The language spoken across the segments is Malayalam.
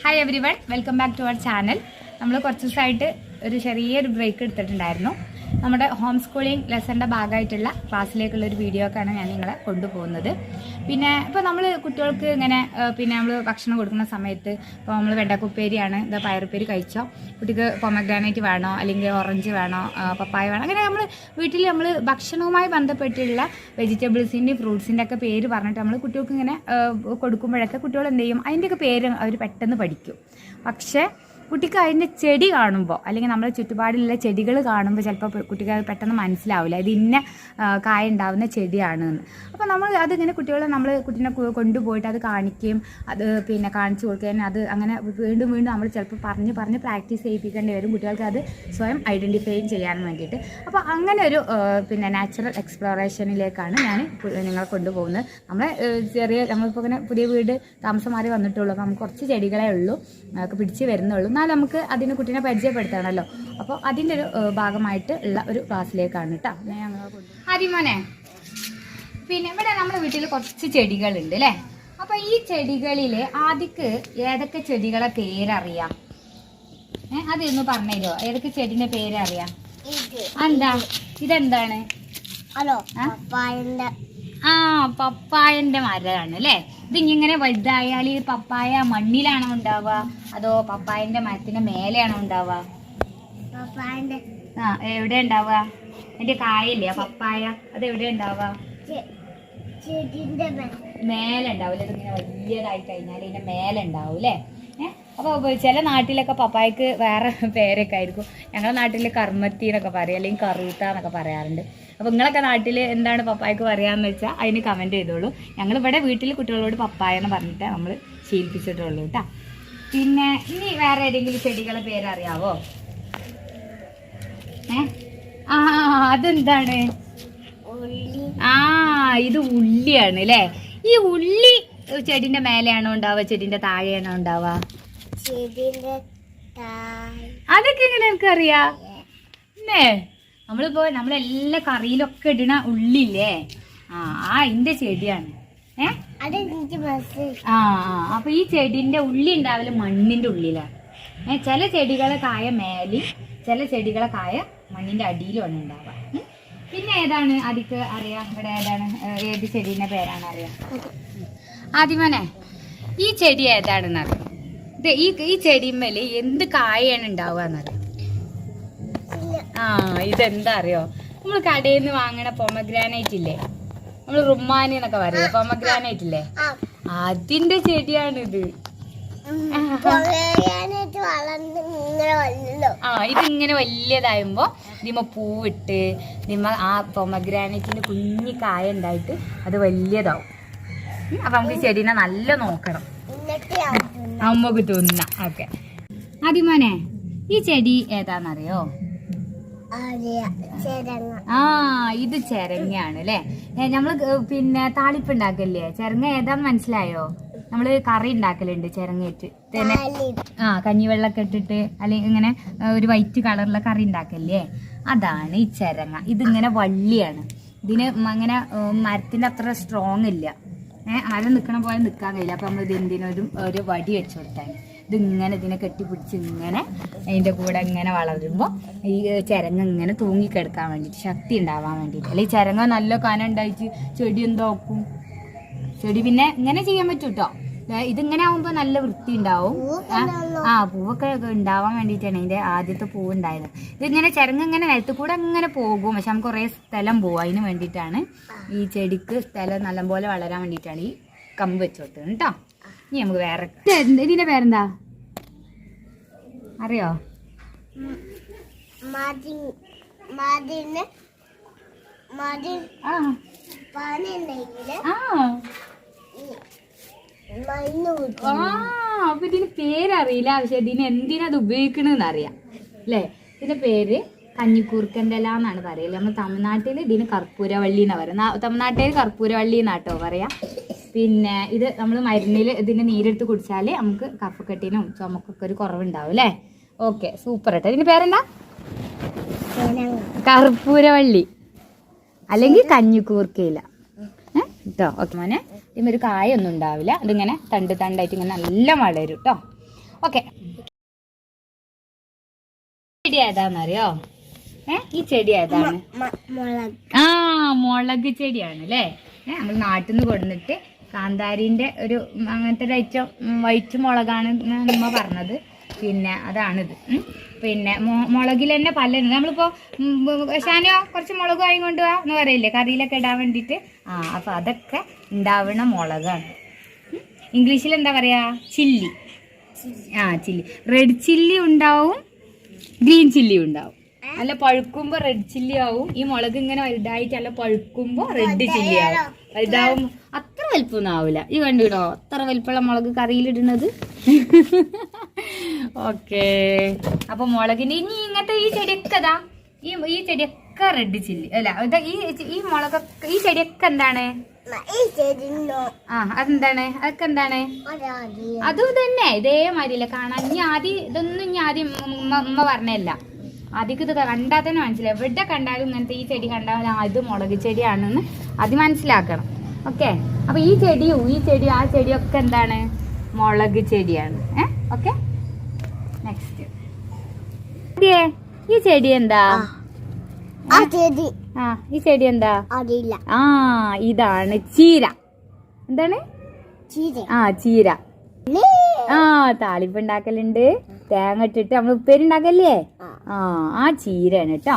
Hi everyone, welcome back to our channel. നമ്മൾ കുറച്ച് ദിവസമായിട്ട് ഒരു ചെറിയൊരു ബ്രേക്ക് എടുത്തിട്ടുണ്ടായിരുന്നു. നമ്മുടെ ഹോം സ്കൂളിംഗ് ലെസൻ്റെ ഭാഗമായിട്ടുള്ള ക്ലാസ്സിലേക്കുള്ളൊരു വീഡിയോ ഒക്കെയാണ് ഞാൻ നിങ്ങളെ കൊണ്ടുപോകുന്നത്. പിന്നെ ഇപ്പോൾ നമ്മൾ കുട്ടികൾക്ക് ഇങ്ങനെ നമ്മൾ ഭക്ഷണം കൊടുക്കുന്ന സമയത്ത് ഇപ്പോൾ നമ്മൾ വെണ്ടക്കുപ്പേരിയാണ്, പയറുപ്പേരി കഴിച്ചോ, കുട്ടിക്ക് പൊമഗ്രാനൈറ്റ് വേണോ അല്ലെങ്കിൽ ഓറഞ്ച് വേണോ, പപ്പായ വേണോ, അങ്ങനെ നമ്മൾ വീട്ടിൽ നമ്മൾ ഭക്ഷണവുമായി ബന്ധപ്പെട്ടുള്ള വെജിറ്റബിൾസിൻ്റെയും ഫ്രൂട്ട്സിൻ്റെ ഒക്കെ പേര് പറഞ്ഞിട്ട് നമ്മൾ കുട്ടികൾക്ക് ഇങ്ങനെ കൊടുക്കുമ്പോഴൊക്കെ കുട്ടികൾ എന്ത് ചെയ്യും, അതിൻ്റെയൊക്കെ പേര് അവർ പെട്ടെന്ന് പഠിക്കും. പക്ഷേ കുട്ടിക്ക് അതിൻ്റെ ചെടി കാണുമ്പോൾ അല്ലെങ്കിൽ നമ്മുടെ ചുറ്റുപാടിലുള്ള ചെടികൾ കാണുമ്പോൾ ചിലപ്പോൾ കുട്ടിക്ക് അത് പെട്ടെന്ന് മനസ്സിലാവില്ല ഇത് ഇന്ന കായ ഉണ്ടാവുന്ന ചെടിയാണെന്ന്. അപ്പോൾ നമ്മൾ അതിങ്ങനെ കുട്ടീനെ കൊണ്ടുപോയിട്ട് അത് കാണിക്കുകയും അത് കാണിച്ചു കൊടുക്കുകയും അത് അങ്ങനെ വീണ്ടും നമ്മൾ ചിലപ്പോൾ പറഞ്ഞ് പ്രാക്ടീസ് ചെയ്യിപ്പിക്കേണ്ടി വരും കുട്ടികൾക്ക് അത് സ്വയം ഐഡൻറ്റിഫൈ ചെയ്യാൻ വേണ്ടിയിട്ട്. അപ്പോൾ അങ്ങനെ ഒരു നാച്ചുറൽ എക്സ്പ്ലോറേഷനിലേക്കാണ് ഞാൻ നിങ്ങളെ കൊണ്ടുപോകുന്നത്. നമ്മളിപ്പോൾ ഇങ്ങനെ പുതിയ വീട് താമസം മാറി വന്നിട്ടുള്ളൂ. അപ്പോൾ നമുക്ക് കുറച്ച് ചെടികളേ ഉള്ളൂ, പിടിച്ച് വരുന്നുള്ളൂ. എന്നാൽ നമുക്ക് അതിന് കുട്ടീനെ പരിചയപ്പെടുത്തണമല്ലോ. അപ്പോൾ അതിൻ്റെ ഒരു ഭാഗമായിട്ട് ഉള്ള ഒരു ക്ലാസ്സിലേക്കാണ് കേട്ടോ ആദ്യമോനെ. ഇവിടെ നമ്മുടെ വീട്ടിൽ കുറച്ച് ചെടികളുണ്ട് അല്ലേ. അപ്പോൾ ഈ ചെടികളിൽ ആദ്യക്ക് ഏതൊക്കെ ചെടികളെ പേരറിയാം? അതൊന്ന് പറഞ്ഞുതരുമോ? ഏതൊക്കെ ചെടിന്റെ പേരറിയാം? എന്താ ഇതെന്താണ്? പപ്പായന്റെ മരമാണ് അല്ലേ. ഇതിങ്ങനെ വലുതായാൽ ഈ പപ്പായ മണ്ണിലാണോ ഉണ്ടാവുക അതോ പപ്പായന്റെ മരത്തിന്റെ മേലെയാണോ ഉണ്ടാവുക? എവിടെ ഉണ്ടാവുക? അതിന്റെ കായല്ലേ പപ്പായ, അത് എവിടെ ഉണ്ടാവുക? മേലെ ഉണ്ടാവില്ല. ഇതിങ്ങനെ വലിയതായി കഴിഞ്ഞാൽ ഇതിന്റെ മേലെ ഉണ്ടാവും അല്ലേ. അപ്പോൾ ചില നാട്ടിലൊക്കെ പപ്പായക്ക് വേറെ പേരൊക്കെ ആയിരിക്കും. ഞങ്ങളുടെ നാട്ടിൽ കർമ്മത്തി എന്നൊക്കെ പറയും, അല്ലെങ്കിൽ കറൂത്ത എന്നൊക്കെ പറയാറുണ്ട്. അപ്പോൾ നിങ്ങളൊക്കെ നാട്ടിൽ എന്താണ് പപ്പായക്ക് പറയാന്ന് വെച്ചാൽ അതിന് കമൻറ്റ് ചെയ്തോളൂ. ഞങ്ങളിവിടെ വീട്ടിൽ കുട്ടികളോട് പപ്പായ എന്ന് പറഞ്ഞിട്ട് നമ്മൾ ശീലിപ്പിച്ചിട്ടുള്ളൂ കേട്ടോ. പിന്നെ ഇനി വേറെ ഏതെങ്കിലും ചെടികളെ പേരറിയാവോ? അതെന്താണ്? ഇത് ഉള്ളിയാണ് അല്ലേ. ഈ ഉള്ളി ചെടിന്റെ മേലെയാണോ ഉണ്ടാവുക ചെടിന്റെ താഴെയാണോ ഉണ്ടാവുക? അതൊക്കെ എങ്ങനെ എനിക്കറിയാ? നമ്മളെല്ലാ കറിയിലൊക്കെ ഇടണ ഉള്ളില്ലേ, അതിന്റെ ചെടിയാണ്. അപ്പൊ ഈ ചെടിന്റെ ഉള്ളി ഉണ്ടാവില്ല മണ്ണിന്റെ ഉള്ളിലാണ്. ചില ചെടികളെ കായ മേലും ചില ചെടികളെ കായ മണ്ണിന്റെ അടിയിലുമാണ് ഉണ്ടാവുക. പിന്നെ ഏതാണ് അതിക്ക് അറിയാം? ഇവിടെ ഏതാണ്, ഏത് ചെടീന്റെ പേരാണ് അറിയാം? ആദ്യമോനെ, ഈ ചെടി ഏതാണെന്ന് അറിയാം? ഈ ചെടിമേല് എന്ത് കായാണ് ഉണ്ടാവുക എന്നറിയാം? ഇതെന്താ അറിയോ? നമ്മൾ കടയിൽ നിന്ന് വാങ്ങണ പൊമഗ്രാനൈറ്റ് ഇല്ലേ, നമ്മൾ റുമാനി എന്നൊക്കെ പറയില്ലേ, പൊമഗ്രാനൈറ്റ് ഇല്ലേ, അതിന്റെ ചെടിയാണിത്. ഇതിങ്ങനെ വലിയതാകുമ്പോ ഇതിമ്മ പൂവിട്ട് ആ പൊമഗ്രാനൈറ്റിന്റെ കുഞ്ഞി കായ ഉണ്ടായിട്ട് അത് വലിയതാവും. അപ്പൊ നമുക്ക് ഈ ചെടീനെ നല്ല നോക്കണം, നമുക്ക് തിന്ന. ഓക്കെ ആദ്യമോനെ, ഈ ചെടി ഏതാന്നറിയോ? ഇത് ചെരങ്ങയാണ് അല്ലേ. നമ്മള് താളിപ്പ് ഉണ്ടാക്കല്ലേ, ചെരങ്ങ ഏതാന്ന് മനസ്സിലായോ? നമ്മള് കറി ഉണ്ടാക്കലുണ്ട് ചെരങ്ങയിട്ട് തന്നെ, കഞ്ഞിവെള്ളമൊക്കെ ഇട്ടിട്ട് അല്ലെങ്കിൽ ഇങ്ങനെ ഒരു വൈറ്റ് കളറിലെ കറി ഉണ്ടാക്കല്ലേ, അതാണ് ഈ ചെരങ്ങ. ഇതിങ്ങനെ വള്ളിയാണ്. ഇതിന് അങ്ങനെ മരത്തിന്റെ അത്ര സ്ട്രോങ് ഇല്ല, മരം നിൽക്കണ പോലെ നിൽക്കാൻ കഴിയില്ല. അപ്പൊ നമ്മൾ ഇത് എന്തിനൊരു ഒരു വടി വെച്ച് കൊടുത്താൽ ഇതിങ്ങനെ ഇതിനെ കെട്ടിപ്പിടിച്ച് ഇങ്ങനെ അതിന്റെ കൂടെ ഇങ്ങനെ വളരുമ്പോൾ ഈ ചിരങ്ങ ഇങ്ങനെ തൂങ്ങിക്കെടുക്കാൻ വേണ്ടിയിട്ട്, ശക്തി ഉണ്ടാവാൻ വേണ്ടിയിട്ട്. അല്ലെങ്കിൽ ചിരങ്ങ നല്ല കനം ഉണ്ടായിട്ട് ചെടി എന്താക്കും? ചെടി പിന്നെ ഇങ്ങനെ ചെയ്യാൻ പറ്റും കേട്ടോ. ഇതിങ്ങനെ ആവുമ്പോ നല്ല വൃത്തി ഉണ്ടാവും. പൂവൊക്കെ ഉണ്ടാവാൻ വേണ്ടിയിട്ടാണ് ഇതിന്റെ ആദ്യത്തെ പൂവ് ഉണ്ടായത്. ഇതിങ്ങനെ ചിരങ്ങ ഇങ്ങനെ നിലത്ത് കൂടെ ഇങ്ങനെ പോകും, പക്ഷെ നമുക്ക് കുറേ സ്ഥലം പോകും. അതിന് വേണ്ടിയിട്ടാണ് ഈ ചെടിക്ക് സ്ഥലം നല്ലപോലെ വളരാൻ വേണ്ടിയിട്ടാണ് ഈ കമ്പ് വെച്ച് കൊടുത്തത് കേട്ടോ. ഇനി നമുക്ക് വേറെ, ഇതിന്റെ പേരെന്താ അറിയോ? അപ്പൊ ഇതിന് പേരറിയില്ല, പക്ഷെ ഇതിന് എന്തിനത് ഉപയോഗിക്കണെന്ന് അറിയാം അല്ലേ. ഇതിന്റെ പേര് കഞ്ഞിക്കൂർക്കൻ്റെ ഇല എന്നാണ് പറയല്. നമ്മൾ തമിഴ്നാട്ടിൽ ഇതിന് കർപ്പൂരവള്ളി എന്നാ പറയുക. തമിഴ്നാട്ടിൽ കർപ്പൂരവള്ളി എന്നാട്ടോ പറയാ. പിന്നെ ഇത് നമ്മൾ മരുന്നിൽ ഇതിന്റെ നീരെടുത്ത് കുടിച്ചാല് നമുക്ക് കഫക്കെട്ടിനും ചുമക്കൊക്കെ ഒരു കുറവുണ്ടാവും അല്ലേ. ഓക്കെ, സൂപ്പർ കേട്ടോ. ഇതിന്റെ പേരെന്താ? കർപ്പൂരവള്ളി അല്ലെങ്കിൽ കഞ്ഞിക്കൂർക്കയില കേട്ടോ. ഓക്കെ മോനെ, ഇതിനൊരു കായൊന്നും ഉണ്ടാവില്ല. ഇതിങ്ങനെ തണ്ടായിട്ട് ഇങ്ങനെ നല്ല വളരും കേട്ടോ. ഓക്കെ. ചെടി ഏതാന്നറിയോ? ഈ ചെടി ഏതാണ്? മുളക് ചെടിയാണ് അല്ലേ. നമ്മൾ നാട്ടിൽ നിന്ന് കൊടുന്നിട്ട് കാന്താരിന്റെ ഒരു അങ്ങനത്തെ ഒരു ഐറ്റം വൈറ്റ് മുളകാണ് നമ്മ പറഞ്ഞത്. പിന്നെ അതാണിത്. പിന്നെ മുളകിൽ തന്നെ പല നമ്മളിപ്പോ ഷാനോ കുറച്ച് മുളക് വാങ്ങി കൊണ്ടുപോവാ എന്ന് പറയില്ലേ കറിയിലൊക്കെ ഇടാൻ വേണ്ടിയിട്ട്. അപ്പൊ അതൊക്കെ ഉണ്ടാവുന്ന മുളകാണ്. ഇംഗ്ലീഷിൽ എന്താ പറയാ? ചില്ലി. ചില്ലി. റെഡ് ചില്ലി ഉണ്ടാവും, ഗ്രീൻ ചില്ലി ഉണ്ടാവും. നല്ല പഴുക്കുമ്പോ റെഡ് ചില്ലി ആവും. ഈ മുളക് ഇങ്ങനെ വലുതായിട്ട് നല്ല പഴുക്കുമ്പോ റെഡ് ചില്ലി ആവും. വലുതാവും അത്ര വലുപ്പമൊന്നും ആവില്ല. ഈ കണ്ടിടോ അത്ര വലുപ്പമുള്ള മുളക് കറിയിലിടുന്നത്. ഓക്കെ. അപ്പൊ മുളകിന്റെ ഇനി ഇങ്ങനത്തെ ഈ ചെടിയൊക്കെ ഈ ചെടിയൊക്കെ റെഡ് ചില്ലി അല്ല. ഈ മുളകൊക്കെ ഈ ചെടിയൊക്കെ എന്താണ്? അതെന്താണ്? അതൊക്കെ എന്താണ്? അതും തന്നെ ഇതേമാതിരിയല്ല കാണാൻ. ഇതൊന്നും ആദ്യം ഉമ്മ പറഞ്ഞല്ല. ആദ്യം ഇത് കണ്ടാൽ തന്നെ മനസ്സിലാവും. എവിടെ കണ്ടാലും ഇങ്ങനത്തെ ഈ ചെടി കണ്ടാൽ ഇത് മുളക് ചെടിയാണെന്ന് അത് മനസ്സിലാക്കണം. ഓക്കെ. അപ്പൊ ഈ ചെടിയും ആ ചെടിയും ഒക്കെ എന്താണ്? മുളക് ചെടിയാണ്. ഓക്കെ. നെക്സ്റ്റ് ഈ ചെടി എന്താ? ഈ ചെടി എന്താ? ഇതാണ് ചീര. എന്താണ്? ചീര. താളിപ്പ് ഉണ്ടാക്കലുണ്ട്. തേങ്ങ ഇട്ടിട്ട് നമ്മൾ ഉപ്പേരി ഉണ്ടാക്കല്ലേ? ആ ചീരയാണ് കേട്ടോ.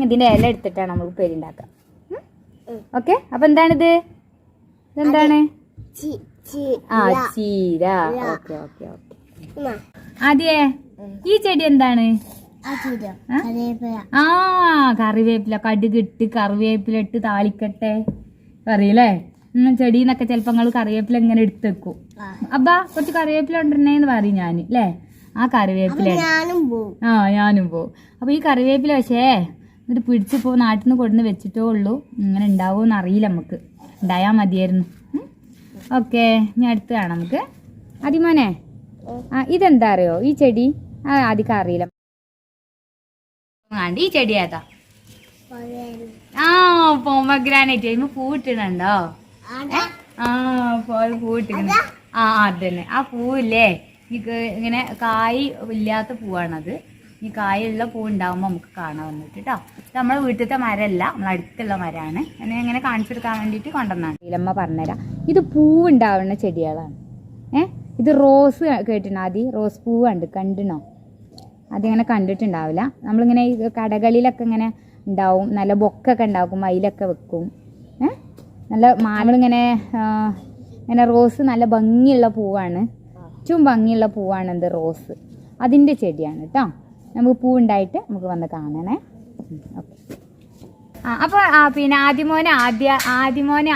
ഇതിന്റെ ഇല എടുത്തിട്ടാണ് നമ്മൾ ഉപ്പേരി ഉണ്ടാക്കുക. ഓക്കെ. അപ്പൊ എന്താണിത്? ഇതെന്താണ്? ചീര. Okay okay okay. ആദ്യേ ഈ ചെടി എന്താണ്? കറിവേപ്പില. കടുകിട്ട് കറിവേപ്പില ഇട്ട് താളിക്കട്ടെ അറിയില്ലേ? ചെടിന്നൊക്കെ ചിലപ്പോ നിങ്ങൾ കറിവേപ്പില ഇങ്ങനെ എടുത്ത് വെക്കും. അബ്ബാ കുറച്ച് കറിവേപ്പില ഉണ്ടെന്നേന്ന് പറയും ഞാന് അല്ലേ. ആ കറിവേപ്പില ഞാനും പോവും. അപ്പൊ ഈ കറിവേപ്പില പക്ഷേ എന്നിട്ട് പിടിച്ചിപ്പോ നാട്ടിൽ നിന്ന് കൊടുന്ന് വെച്ചിട്ടേ ഉള്ളൂ. ഇങ്ങനെ ഉണ്ടാവുമെന്ന് അറിയില്ല. നമുക്ക് ഉണ്ടായാ മതിയായിരുന്നു. ഓക്കെ. ഇനി അടുത്ത് കാണാം നമുക്ക്. അതിമോനെ ഇതെന്താ അറിയോ? ഈ ചെടി ആദ്യം അറിയില്ല. ഈ ചെടി ഏതാ? പോമഗ്രാനൈറ്റ്. അതിന് പൂവിട്ടിട്ടുണ്ടോ? പൂവിട്ടിട്ടുണ്ട്. അതന്നെ ആ പൂവില്ലേ. ഇങ്ങനെ കായ് ഇല്ലാത്ത പൂവാണത്. ഈ കായുള്ള പൂ ഉണ്ടാവുമ്പോ നമുക്ക് കാണാൻ വന്നിട്ട് കേട്ടോ. നമ്മളെ വീട്ടിലത്തെ മരമല്ല, നമ്മളെ അടുത്തുള്ള മരമാണ്. ഇങ്ങനെ കാണിച്ചെടുക്കാൻ വേണ്ടിട്ട് കൊണ്ടുവന്നാണ്. ഇലമ്മ പറഞ്ഞുതരാം. ഇത് പൂവുണ്ടാവുന്ന ചെടികളാണ്. ഇത് റോസ് കേട്ടിട്ടുണ്ടോ? ആദ്യം റോസ് പൂവ് കണ്ടിണോ? അതിങ്ങനെ കണ്ടിട്ടുണ്ടാവില്ല. നമ്മളിങ്ങനെ ഈ കടകളിലൊക്കെ ഇങ്ങനെ ഉണ്ടാവും. നല്ല ബൊക്കൊക്കെ ഉണ്ടാക്കും. അതിലൊക്കെ വെക്കും. നല്ല നമ്മളിങ്ങനെ ഇങ്ങനെ റോസ് നല്ല ഭംഗിയുള്ള പൂവാണ്. ഏറ്റവും ഭംഗിയുള്ള പൂവാണ് എന്ത്? റോസ്. അതിൻ്റെ ചെടിയാണ് കേട്ടോ. നമുക്ക് പൂവുണ്ടായിട്ട് നമുക്ക് വന്ന് കാണണേ. ഓക്കെ. അപ്പോൾ പിന്നെ ആദ്യമോനെ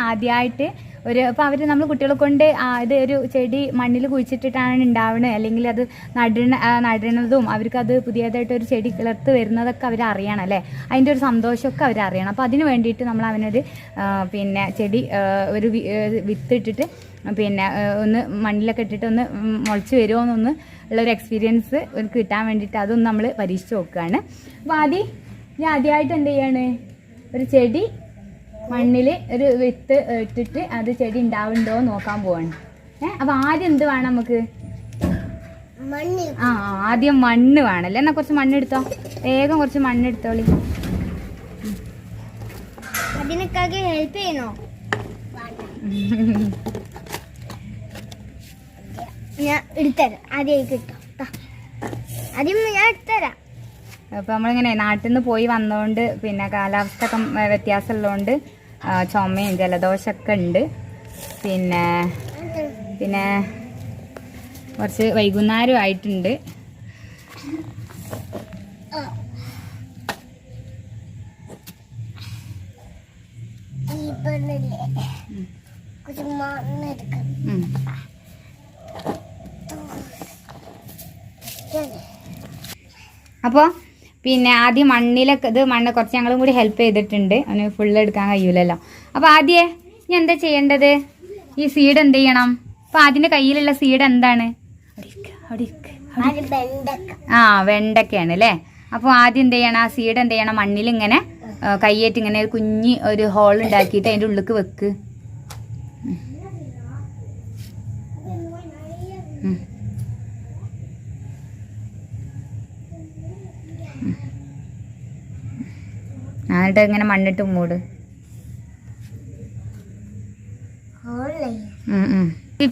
ആദ്യമായിട്ട് അപ്പോൾ അവർ നമ്മൾ കുട്ടികളെ കൊണ്ട് ഇത് ഒരു ചെടി മണ്ണിൽ കുഴിച്ചിട്ടിട്ടാണ് ഉണ്ടാവുന്നത്, അല്ലെങ്കിൽ അത് നടണതും അവർക്കത് പുതിയതായിട്ട് ഒരു ചെടി കിളർത്ത് വരുന്നതൊക്കെ അവർ അറിയണം അല്ലേ. അതിൻ്റെ ഒരു സന്തോഷമൊക്കെ അവർ അറിയണം. അപ്പോൾ അതിന് വേണ്ടിയിട്ട് നമ്മൾ അവനൊരു പിന്നെ ചെടി ഒരു വിത്തിട്ടിട്ട് പിന്നെ ഒന്ന് മണ്ണിലൊക്കെ ഇട്ടിട്ട് ഒന്ന് മുളച്ച് വരുമോ എന്നൊന്ന് ഉള്ളൊരു എക്സ്പീരിയൻസ് കിട്ടാൻ വേണ്ടിയിട്ട് അതൊന്ന് നമ്മൾ പരീക്ഷിച്ച് നോക്കുകയാണ്. അപ്പോൾ ആദ്യമായിട്ട് എന്ത് ചെയ്യാണ്? ഒരു ചെടി മണ്ണിൽ ഒരു വിത്ത് ഇട്ടിട്ട് അത് ചെടി ഉണ്ടാവുന്നുണ്ടോ നോക്കാൻ പോവാണ്. അപ്പൊ ആദ്യം എന്ത് വേണം നമുക്ക്? ആദ്യം മണ്ണ് വേണല്ലേ. എന്നാ കുറച്ച് മണ്ണെടുത്തോ. വേഗം കുറച്ച് മണ്ണെടുത്തോളി. അതിനൊക്കെ ഹെൽപ്പ് ചെയ്യണോ? ഞാൻ എടുത്തരാം. ആദ്യം കിട്ടോ? ആദ്യം ഞാൻ എടുത്തരാം. അപ്പോൾ നമ്മളിങ്ങനെ നാട്ടിൽ നിന്ന് പോയി വന്നതുകൊണ്ട് പിന്നെ കാലാവസ്ഥ ഒക്കെ വ്യത്യാസമുള്ളതുകൊണ്ട് ചുമയും ജലദോഷമൊക്കെ ഉണ്ട്. പിന്നെ കുറച്ച് വൈകുന്നേരം ആയിട്ടുണ്ട്. അപ്പോൾ പിന്നെ ആദ്യം മണ്ണിലൊക്കെ മണ്ണ് കുറച്ച് ഞങ്ങളും കൂടി ഹെൽപ്പ് ചെയ്തിട്ടുണ്ട്. അവന് ഫുള്ള് എടുക്കാൻ കഴിയൂലല്ലോ. അപ്പോൾ ആദ്യം ഇനി എന്താ ചെയ്യേണ്ടത്? ഈ സീഡ് എന്ത് ചെയ്യണം? അപ്പോൾ അതിൻ്റെ കയ്യിലുള്ള സീഡ് എന്താണ്? വെണ്ടക്കയാണ് അല്ലേ. അപ്പോൾ ആദ്യം എന്ത് ചെയ്യണം? ആ സീഡ് എന്ത് ചെയ്യണം? മണ്ണിൽ ഇങ്ങനെ കയ്യേറ്റ് ഇങ്ങനെ ഒരു കുഞ്ഞി ഒരു ഹോൾ ഉണ്ടാക്കിയിട്ട് അതിൻ്റെ ഉള്ളിലേക്ക് വെക്ക്. എന്നിട്ട് ഇങ്ങനെ മണ്ണിട്ട് മൂട്.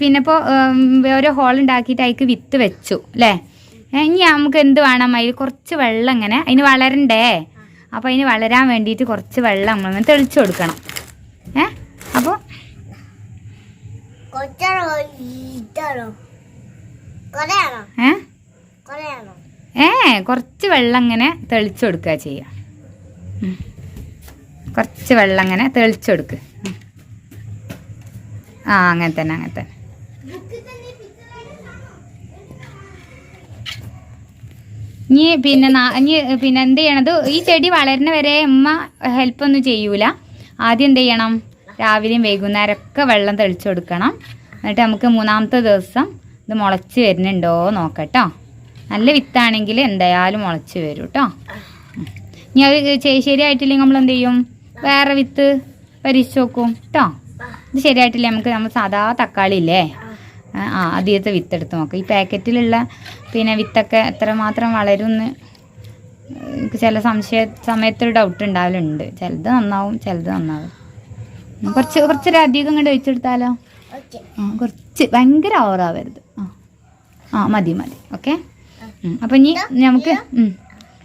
പിന്നെ ഇപ്പോൾ ഓരോ ഹോൾ ഉണ്ടാക്കിയിട്ട് അതിക്ക് വിത്ത് വെച്ചു അല്ലേ? ഇനി നമുക്ക് എന്ത് വേണം, അതിൽ കുറച്ച് വെള്ളം ഇങ്ങനെ അതിന് വളരണ്ടേ, അപ്പോൾ അതിന് വളരാൻ വേണ്ടിയിട്ട് കുറച്ച് വെള്ളം നമ്മളിങ്ങനെ തെളിച്ചു കൊടുക്കണം. അപ്പോൾ കുറച്ച് വെള്ളം ഇങ്ങനെ തെളിച്ചു കൊടുക്കുക ചെയ്യുക. കുറച്ച് വെള്ളം ഇങ്ങനെ തെളിച്ചു കൊടുക്കുക. അങ്ങനെ തന്നെ അങ്ങനെ തന്നെ. ഇനി പിന്നെ എന്ത് ചെയ്യണത്, ഈ ചെടി വളരുന്ന വരെ ഉമ്മ ഹെൽപ്പൊന്നും ചെയ്യൂല. ആദ്യം എന്ത് ചെയ്യണം, രാവിലെയും വൈകുന്നേരമൊക്കെ വെള്ളം തെളിച്ചു കൊടുക്കണം. എന്നിട്ട് നമുക്ക് 3-ാമത്തെ ദിവസം ഇത് മുളച്ച് വരുന്നുണ്ടോ നോക്കട്ടോ. നല്ല വിത്താണെങ്കിൽ എന്തായാലും മുളച്ച് വരും കേട്ടോ. ഇനി അത് ശരിയായിട്ടില്ലെങ്കിൽ നമ്മൾ എന്ത് ചെയ്യും, വേറെ വിത്ത് പരീക്ഷിച്ച് നോക്കും കേട്ടോ. ഇത് ശരിയായിട്ടില്ല, നമ്മൾ സാധാ തക്കാളി ഇല്ലേ, ആദ്യത്തെ വിത്തെടുത്ത് നോക്കാം. ഈ പാക്കറ്റിലുള്ള പിന്നെ വിത്തൊക്കെ എത്രമാത്രം വളരുമെന്ന് എനിക്ക് ചില സമയത്തൊരു ഡൗട്ട് ഉണ്ടാവലുണ്ട്. ചിലത് നന്നാവും, ചിലത് നന്നാവും. കുറച്ചൊരധികം ഇങ്ങോട്ട് ഒഴിച്ചെടുത്താലോ? കുറച്ച് ഭയങ്കര ഓവറാവരുത്. മതി ഓക്കെ. അപ്പം ഇനി നമുക്ക്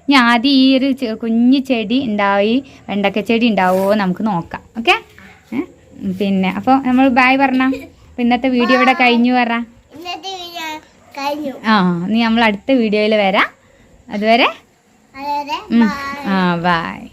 ഇനി ആദ്യം ഈ ഒരു കുഞ്ഞു ചെടി ഉണ്ടായി, വെണ്ടക്ക ചെടി ഉണ്ടാവുമോ നമുക്ക് നോക്കാം. ഓക്കെ. പിന്നെ അപ്പോൾ നമ്മൾ ബായ് പറഞ്ഞ ഇന്നത്തെ വീഡിയോ ഇവിടെ കഴിഞ്ഞു പറ. ഇനി നമ്മൾ അടുത്ത വീഡിയോയിൽ വരാം. അതുവരെ ബായ്.